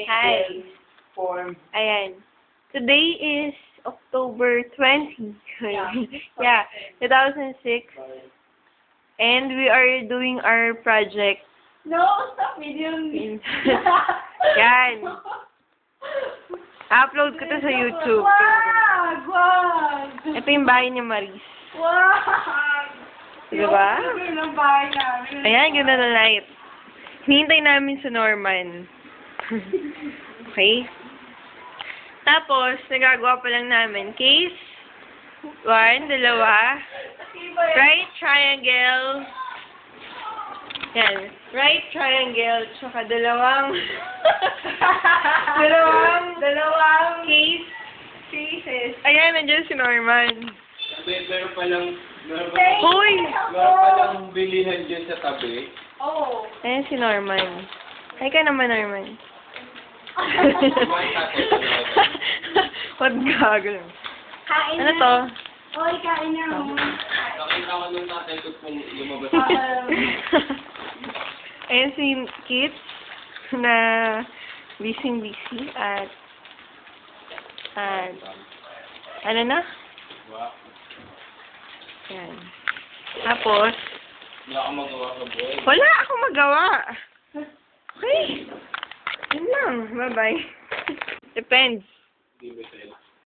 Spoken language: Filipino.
Hi. Form. Ayan. Today is October 20. Yeah, 2006. And we are doing our project. No, stop videoing me. Yan. Upload ko to sa YouTube. Wag! Wag! Ito yung bahay ni Maris. Wag! Diba? Yung ng bahay namin. Ayan, ganda na light. Hinihintay namin sa Norman. Okay? Tapos, nagagawa pa lang namin case. 1, 2. Right triangle. Yan. Right triangle. Tsaka dalawang case. Cases. Ayan, nandiyan si Norman. Meron palang Hoy! bilihan dyan sa tabi. Oo. Ayan si Norman. Ay ka naman, Norman. What gago? Kain Ano to? Oy, kain na. Nakita ko nung tatay ko kung lumabas. Ayan si Kit na busy at ano na? Yan. Tapos, Wala akong magawa sa buhay. wala akong magawa. Okay. Yun lang. Bye-bye. Depends. Hindi ba sa'yo?